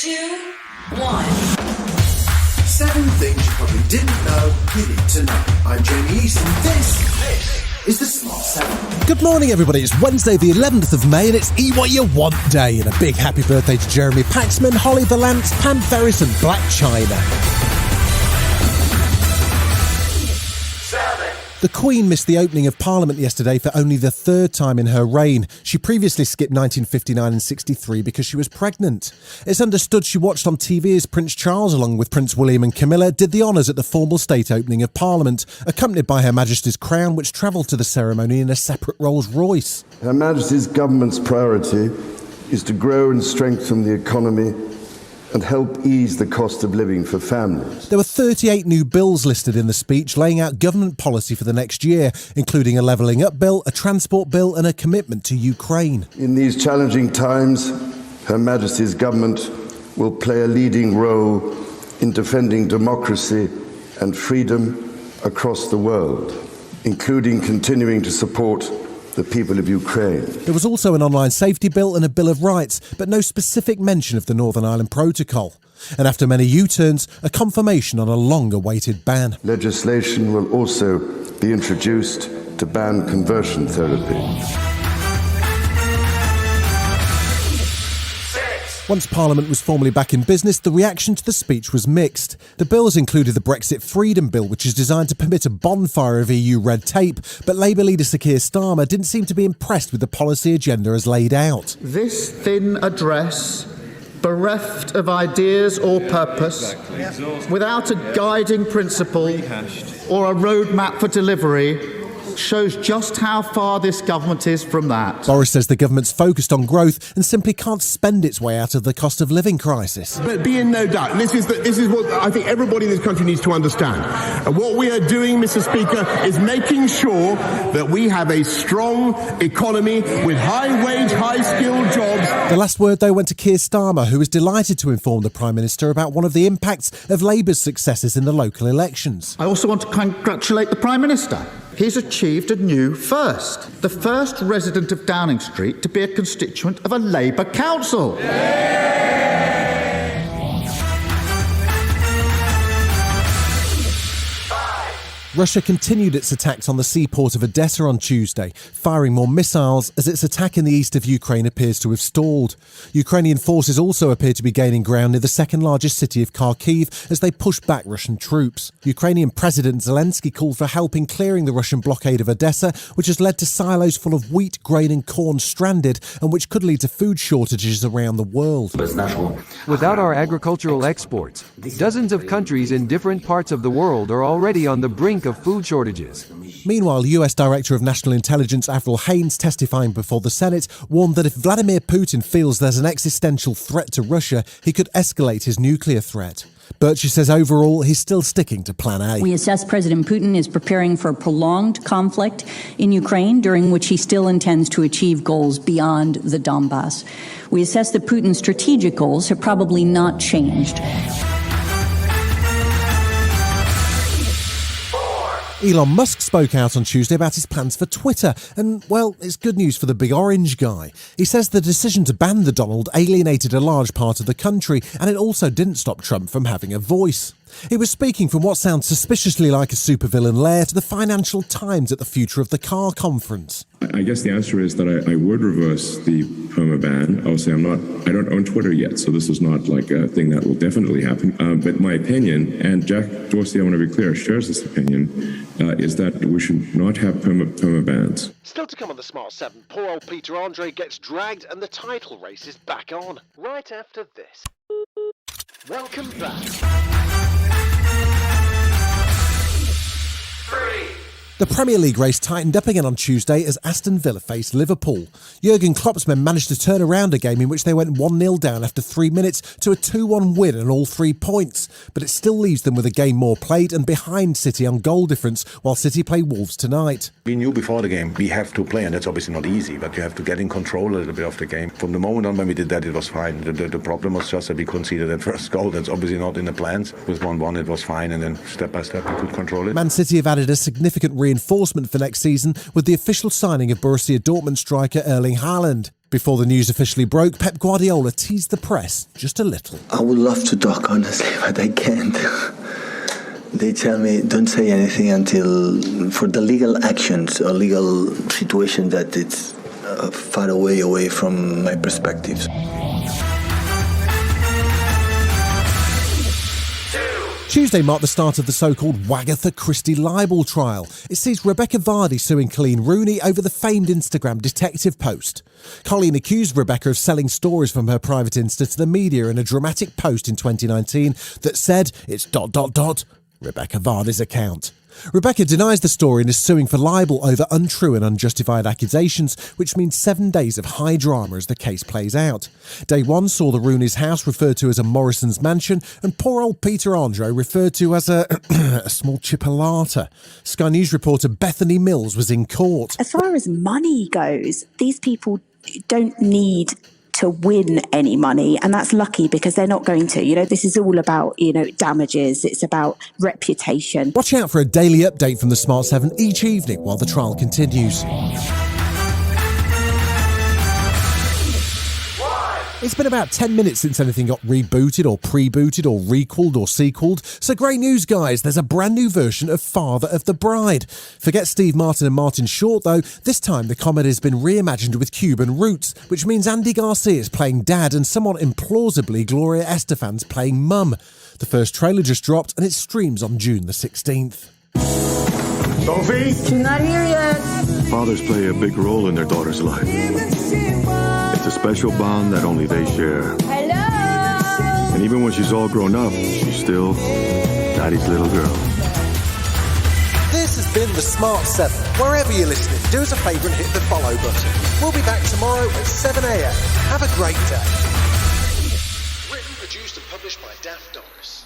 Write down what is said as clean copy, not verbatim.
2, 1. 7 things you probably didn't know you need to know. I'm Jamie East, and this is the Smart 7. Good morning, everybody. It's Wednesday, the 11th of May, and it's Eat What You Want Day. And a big happy birthday to Jeremy Paxman, Holly Valance, Pam Ferris, and Black China. The Queen missed the opening of Parliament yesterday for only the third time in her reign. She previously skipped 1959 and 63 because she was pregnant. It's understood she watched on TV as Prince Charles, along with Prince William and Camilla, did the honours at the formal state opening of Parliament, accompanied by Her Majesty's crown, which travelled to the ceremony in a separate Rolls-Royce. Her Majesty's government's priority is to grow and strengthen the economy and help ease the cost of living for families. There were 38 new bills listed in the speech, laying out government policy for the next year, including a levelling up bill, a transport bill and a commitment to Ukraine. In these challenging times, Her Majesty's government will play a leading role in defending democracy and freedom across the world, including continuing to support the people of Ukraine. There was also an online safety bill and a Bill of Rights, but no specific mention of the Northern Ireland Protocol. And after many U-turns, a confirmation on a long-awaited ban. Legislation will also be introduced to ban conversion therapy. Once Parliament was formally back in business, the reaction to the speech was mixed. The bills included the Brexit Freedom Bill, which is designed to permit a bonfire of EU red tape, but Labour leader Sir Keir Starmer didn't seem to be impressed with the policy agenda as laid out. This thin address, bereft of ideas or purpose, without a guiding principle or a roadmap for delivery, shows just how far this government is from that. Boris says the government's focused on growth and simply can't spend its way out of the cost of living crisis. But be in no doubt, this is what I think everybody in this country needs to understand. And what we are doing, Mr. Speaker, is making sure that we have a strong economy with high-wage, high-skilled jobs. The last word, though, went to Keir Starmer, who was delighted to inform the Prime Minister about one of the impacts of Labour's successes in the local elections. I also want to congratulate the Prime Minister. He's achieved a new first. The first resident of Downing Street to be a constituent of a Labour council. Russia continued its attacks on the seaport of Odessa on Tuesday, firing more missiles as its attack in the east of Ukraine appears to have stalled. Ukrainian forces also appear to be gaining ground near the second largest city of Kharkiv as they push back Russian troops. Ukrainian President Zelensky called for help in clearing the Russian blockade of Odessa, which has led to silos full of wheat, grain and corn stranded, and which could lead to food shortages around the world. Without our agricultural exports, dozens of countries in different parts of the world are already on the brink of food shortages. Meanwhile, US Director of National Intelligence Avril Haines, testifying before the Senate, warned that if Vladimir Putin feels there's an existential threat to Russia, he could escalate his nuclear threat. But she says overall, he's still sticking to Plan A. We assess President Putin is preparing for a prolonged conflict in Ukraine, during which he still intends to achieve goals beyond the Donbass. We assess that Putin's strategic goals have probably not changed. Elon Musk spoke out on Tuesday about his plans for Twitter, and, well, it's good news for the big orange guy. He says the decision to ban the Donald alienated a large part of the country, and it also didn't stop Trump from having a voice. He was speaking from what sounds suspiciously like a supervillain lair to the Financial Times at the Future of the Car conference. I guess the answer is that I would reverse the perma-ban. Obviously, I don't own Twitter yet, so this is not like a thing that will definitely happen. But my opinion, and Jack Dorsey, I want to be clear, shares this opinion, is that we should not have perma-bans. Still to come on the Smart 7, poor old Peter Andre gets dragged and the title race is back on. Right after this. Welcome back. 3. The Premier League race tightened up again on Tuesday as Aston Villa faced Liverpool. Jurgen Klopp's men managed to turn around a game in which they went 1-0 down after 3 minutes to a 2-1 win and all 3 points. But it still leaves them with a game more played and behind City on goal difference while City play Wolves tonight. We knew before the game we have to play, and that's obviously not easy, but you have to get in control a little bit of the game. From the moment on when we did that, it was fine. The problem was just that we conceded that first goal. That's obviously not in the plans. With 1-1 it was fine, and then step by step we could control it. Man City have added a significant reinforcement for next season with the official signing of Borussia Dortmund striker Erling Haaland. Before the news officially broke, Pep Guardiola teased the press just a little. I would love to talk honestly, but I can't. They tell me don't say anything until for the legal actions or legal situation that it's far away from my perspectives. Tuesday marked the start of the so-called Wagatha Christie libel trial. It sees Rebecca Vardy suing Colleen Rooney over the famed Instagram detective post. Colleen accused Rebecca of selling stories from her private Insta to the media in a dramatic post in 2019 that said it's ... Rebecca Vardy's account. Rebecca denies the story and is suing for libel over untrue and unjustified accusations, which means 7 days of high drama as the case plays out. Day one saw the Rooney's house referred to as a Morrison's mansion and poor old Peter Andre referred to as a small chipolata. Sky News reporter Bethany Mills was in court. As far as money goes, these people don't need to win any money, and that's lucky because they're not going to. This is all about, damages. It's about reputation. Watch out for a daily update from the Smart 7 each evening while the trial continues. It's been about 10 minutes since anything got rebooted or pre-booted or requelled or sequelled. So great news, guys. There's a brand new version of Father of the Bride. Forget Steve Martin and Martin Short, though. This time the comedy has been reimagined with Cuban roots, which means Andy Garcia is playing dad and somewhat implausibly Gloria Estefan's playing mum. The first trailer just dropped and it streams on June the 16th. Sophie? She's not here yet. Fathers play a big role in their daughter's life. It's a special bond that only they share. Hello? And even when she's all grown up, she's still Daddy's little girl. This has been the Smart 7. Wherever you're listening, do us a favour and hit the follow button. We'll be back tomorrow at 7 a.m. Have a great day. Written, produced and published by Daft Doris.